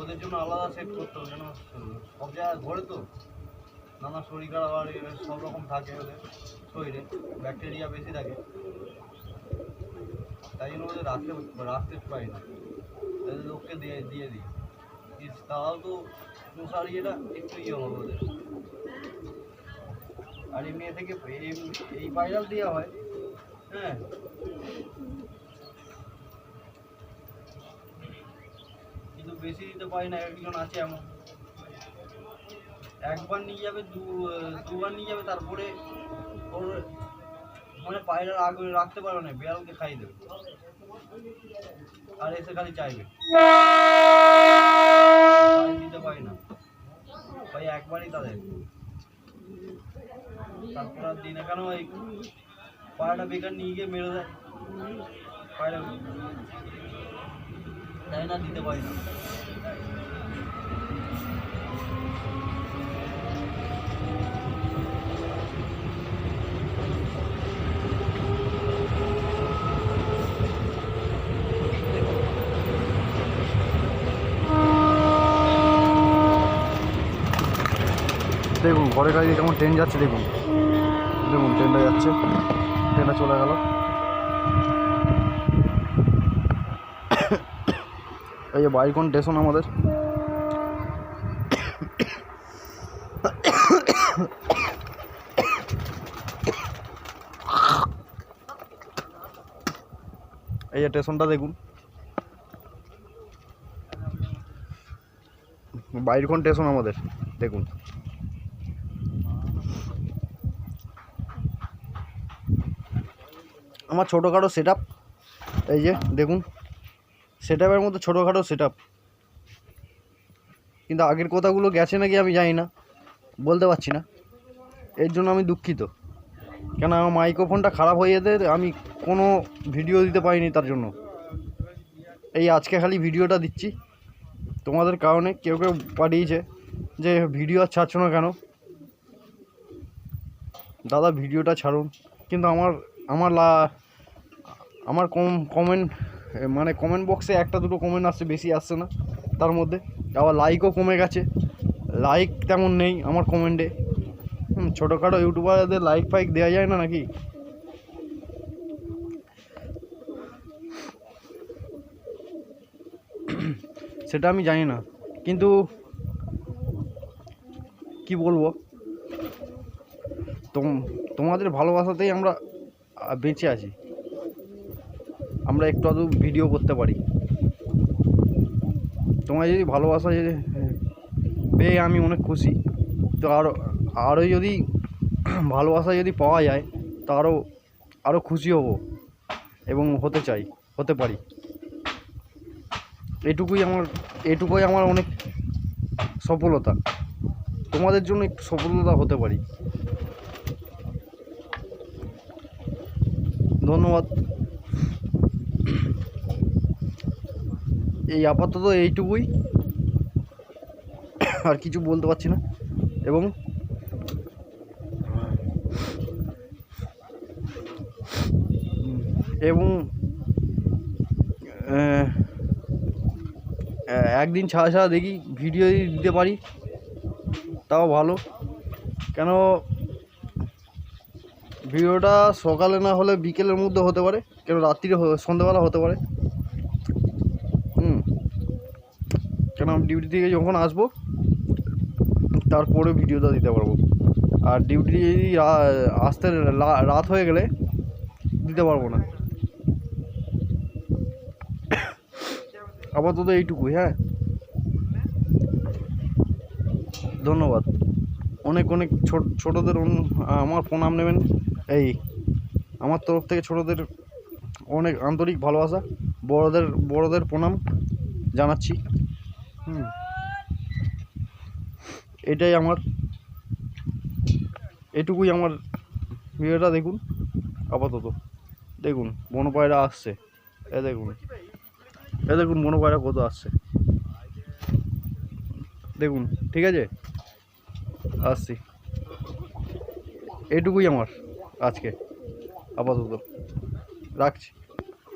ওদের জন্য আলাদা সেট করতে হবে, কেন সব জায়গায় ঘরে তো নানা শরীর খারাপ আর সব রকম থাকে ওদের শরীরে, ব্যাকটেরিয়া বেশি থাকে, তাই জন্য ওদের রাখতে পারি না, লোককে দিয়ে দিয়ে দিই। তাও তো মশারি এটা একটু ইয়ে হবে ওদের। আর এমনি থেকে এই ভাইরাল দেওয়া হয়, হ্যাঁ কিন্তু বেশি দিতে পারি না, একজন আছে এমন একবার নিয়ে যাবে, দুবার নিয়ে যাবে, তারপরে ওর মানে পায়রার আগে রাখতে পারবে না, বিড়ালকে খাইয়ে দেবে আর এসে খালি চাইবে, দিতে পারি না ভাই, একবারই তাদের, তারপর আর দিনে কেন ওই পায়রাটা বেকার নিয়ে গিয়ে মেরে দেয় পায়রা, তাই না দিতে পারি না। দেখুন ঘরের কাছে কেমন ট্রেন যাচ্ছে, দেখুন দেখুন ট্রেনটা যাচ্ছে, ট্রেনটা চলে গেল। এই যে বাইকন স্টেশন আমাদের, এই যে স্টেশনটা দেখুন, বাইকন স্টেশন আমাদের দেখুন। আমার ছোটোখাটো সেট আপ, এই যে দেখুন সেট আপের মধ্যে ছোটোখাটো সেট আপ, কিন্তু আগের কথাগুলো গেছে নাকি আমি জানি না, বলতে পারছি না, এর জন্য আমি দুঃখিত। কেন আমার মাইক্রোফোনটা খারাপ হয়ে যেতে আমি কোনো ভিডিও দিতে পারিনি, তার জন্য এই আজকে খালি ভিডিওটা দিচ্ছি তোমাদের কারণে। কেউ কেউ পাঠিয়েছে যে ভিডিও আর ছাড়ছো না কেন, দাদা ভিডিওটা ছাড়ুন, কিন্তু আমার কমেন্ট মানে কমেন্ট বক্সে একটা দুটো কমেন্ট আসছে, বেশি আসছে না, তার মধ্যে আবার লাইকও কমে গেছে, লাইক তেমন নেই আমার কমেন্টে। ছোটোখাটো ইউটিউবারদের লাইক ফাইক দেওয়া যায় না নাকি? সেটা আমি জানি না, কিন্তু কি বলবো, তোমাদের ভালোবাসাতেই আমরা বেঁচে আছি, আমরা একটু আধটু ভিডিও করতে পারি। তোমার যদি ভালোবাসা যদি পেয়ে আমি অনেক খুশি, তো আরও যদি ভালোবাসা যদি পাওয়া যায় তো আরও খুশি হব এবং হতে পারি। এটুকুই আমার অনেক সফলতা, তোমাদের জন্য একটু সফলতা হতে পারি। ধন্যবাদ। এই আপাতত এইটুকুই, আর কিছু বলতে পারছি না। এবং একদিন ছাড়া ছাড়া দেখি ভিডিও দিতে পারি, তাও ভালো। কেন ভিডিওটা সকালে না হলে বিকেলের মধ্যে হতে পারে, কেন রাত্রিরে সন্ধ্যাবেলা হতে পারে। কেন আমি ডিউটি থেকে যখন আসবো তারপরে ভিডিওটা দিতে পারবো, আর ডিউটি যদি আসতে রাত হয়ে গেলে দিতে পারবো না। আপাতত এইটুকুই, হ্যাঁ ধন্যবাদ। অনেক ছোটোদের আমার প্রণাম নেবেন, এই আমার তরফ থেকে ছোটোদের অনেক আন্তরিক ভালোবাসা, বড়দের প্রণাম জানাচ্ছি। এটুকুই আমার ভিডিওটা দেখুন। আপাতত দেখুন বন পায়রা আসছে, দেখুন বন পায়রা কত আসছে, দেখুন ঠিক আছে, আসছি। এটুকুই আমার আজকে, আপাতত রাখছি।